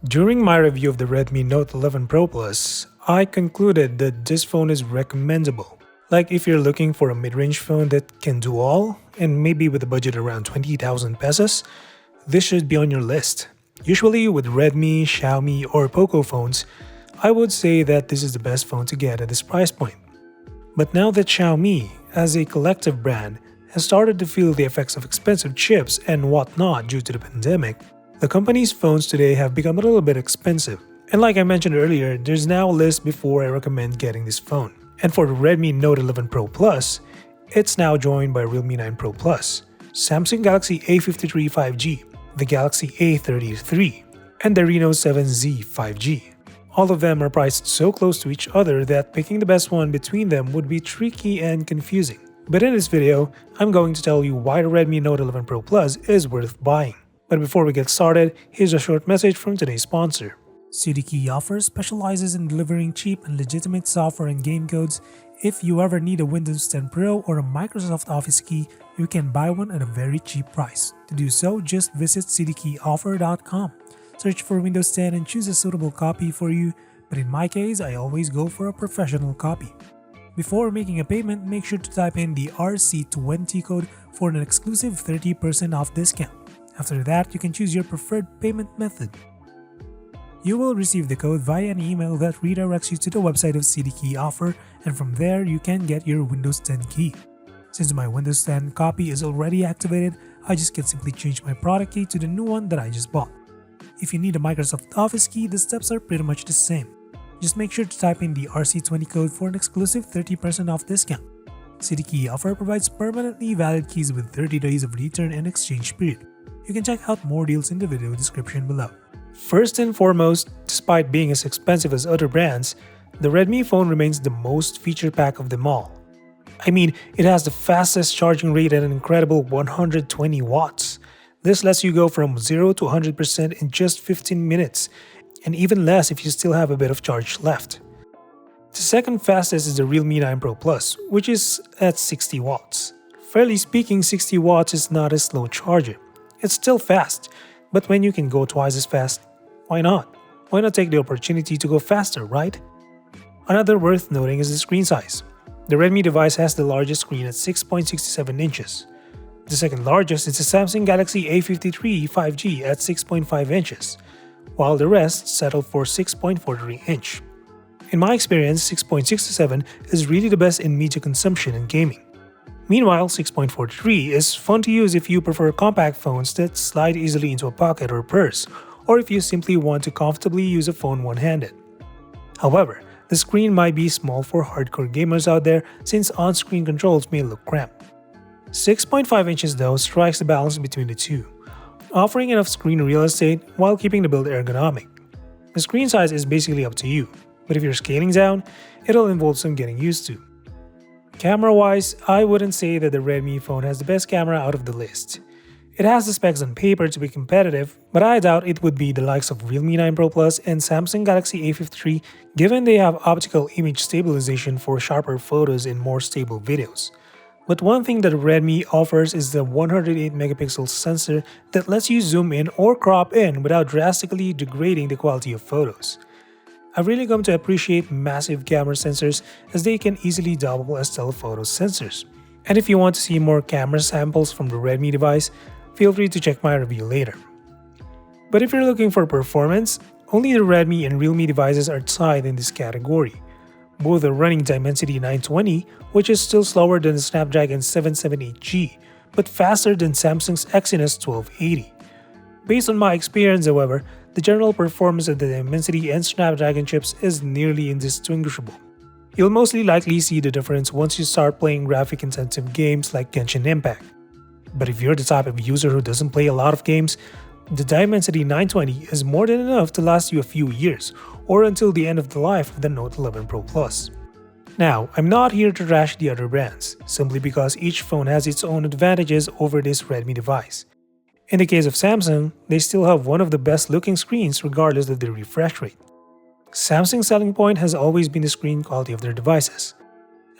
During my review of the Redmi Note 11 Pro Plus, I concluded that this phone is recommendable. Like if you're looking for a mid-range phone that can do all, and maybe with a budget around 20,000 pesos, this should be on your list. Usually with Redmi, Xiaomi, or Poco phones, I would say that this is the best phone to get at this price point. But now that Xiaomi, as a collective brand, has started to feel the effects of expensive chips and whatnot due to the pandemic, the company's phones today have become a little bit expensive. And like I mentioned earlier, there's now a list before I recommend getting this phone. And for the Redmi Note 11 Pro Plus, it's now joined by Realme 9 Pro Plus, Samsung Galaxy A53 5G, the Galaxy A30 III, and the Reno 7Z 5G. All of them are priced so close to each other that picking the best one between them would be tricky and confusing. But in this video, I'm going to tell you why the Redmi Note 11 Pro Plus is worth buying. But before we get started, here's a short message from today's sponsor. CDKeyOffer specializes in delivering cheap and legitimate software and game codes. If you ever need a Windows 10 Pro or a Microsoft Office key, you can buy one at a very cheap price. To do so, just visit CDKeyOffer.com. Search for Windows 10 and choose a suitable copy for you, but in my case, I always go for a professional copy. Before making a payment, make sure to type in the RC20 code for an exclusive 30% off discount. After that, you can choose your preferred payment method. You will receive the code via an email that redirects you to the website of CDKeyOffer, and from there you can get your Windows 10 key. Since my Windows 10 copy is already activated, I just can simply change my product key to the new one that I just bought. If you need a Microsoft Office key, the steps are pretty much the same. Just make sure to type in the RC20 code for an exclusive 30% off discount. CDKeyOffer provides permanently valid keys with 30 days of return and exchange period. You can check out more deals in the video description below. First and foremost, despite being as expensive as other brands, the Redmi phone remains the most feature-packed of them all. I mean, it has the fastest charging rate at an incredible 120 watts. This lets you go from 0 to 100% in just 15 minutes, and even less if you still have a bit of charge left. The second fastest is the Realme 9 Pro Plus, which is at 60 watts. Fairly speaking, 60 watts is not a slow charger. It's still fast, but when you can go twice as fast, why not? Why not take the opportunity to go faster, right? Another worth noting is the screen size. The Redmi device has the largest screen at 6.67 inches. The second largest is the Samsung Galaxy A53 5G at 6.5 inches, while the rest settle for 6.43 inch. In my experience, 6.67 is really the best in media consumption and gaming. Meanwhile, 6.43 is fun to use if you prefer compact phones that slide easily into a pocket or purse, or if you simply want to comfortably use a phone one-handed. However, the screen might be small for hardcore gamers out there since on-screen controls may look cramped. 6.5 inches though strikes the balance between the two, offering enough screen real estate while keeping the build ergonomic. The screen size is basically up to you, but if you're scaling down, it'll involve some getting used to. Camera-wise, I wouldn't say that the Redmi phone has the best camera out of the list. It has the specs on paper to be competitive, but I doubt it would be the likes of Realme 9 Pro Plus and Samsung Galaxy A53 given they have optical image stabilization for sharper photos and more stable videos. But one thing that Redmi offers is the 108 megapixel sensor that lets you zoom in or crop in without drastically degrading the quality of photos. I've really come to appreciate massive camera sensors as they can easily double as telephoto sensors. And if you want to see more camera samples from the Redmi device, feel free to check my review later. But if you're looking for performance, only the Redmi and Realme devices are tied in this category. Both are running Dimensity 920, which is still slower than the Snapdragon 778G, but faster than Samsung's Exynos 1280. Based on my experience, however, the general performance of the Dimensity and Snapdragon chips is nearly indistinguishable. You'll mostly likely see the difference once you start playing graphic-intensive games like Genshin Impact. But if you're the type of user who doesn't play a lot of games, the Dimensity 920 is more than enough to last you a few years, or until the end of the life of the Note 11 Pro Plus. Now, I'm not here to trash the other brands, simply because each phone has its own advantages over this Redmi device. In the case of Samsung, they still have one of the best looking screens regardless of the refresh rate. Samsung's selling point has always been the screen quality of their devices.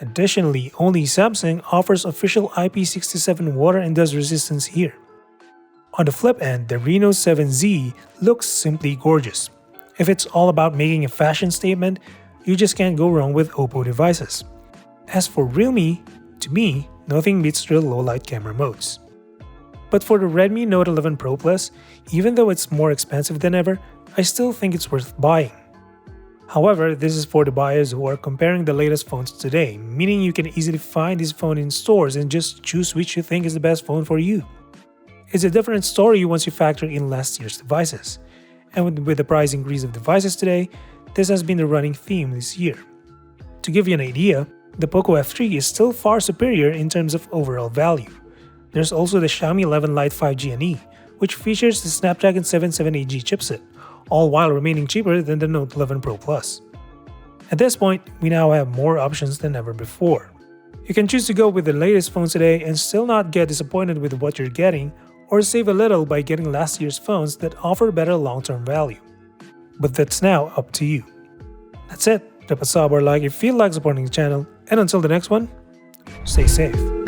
Additionally, only Samsung offers official IP67 water and dust resistance here. On the flip end, the Reno 7Z looks simply gorgeous. If it's all about making a fashion statement, you just can't go wrong with Oppo devices. As for Realme, to me, nothing beats real low-light camera modes. But for the Redmi Note 11 Pro Plus, even though it's more expensive than ever, I still think it's worth buying. However, this is for the buyers who are comparing the latest phones today, meaning you can easily find this phone in stores and just choose which you think is the best phone for you. It's a different story once you factor in last year's devices. And with the price increase of devices today, this has been the running theme this year. To give you an idea, the Poco F3 is still far superior in terms of overall value. There's also the Xiaomi 11 Lite 5G and E, which features the Snapdragon 778G chipset, all while remaining cheaper than the Note 11 Pro Plus. At this point, we now have more options than ever before. You can choose to go with the latest phones today and still not get disappointed with what you're getting, or save a little by getting last year's phones that offer better long-term value. But that's now up to you. That's it. Drop a sub or like if you feel like supporting the channel, and until the next one, stay safe.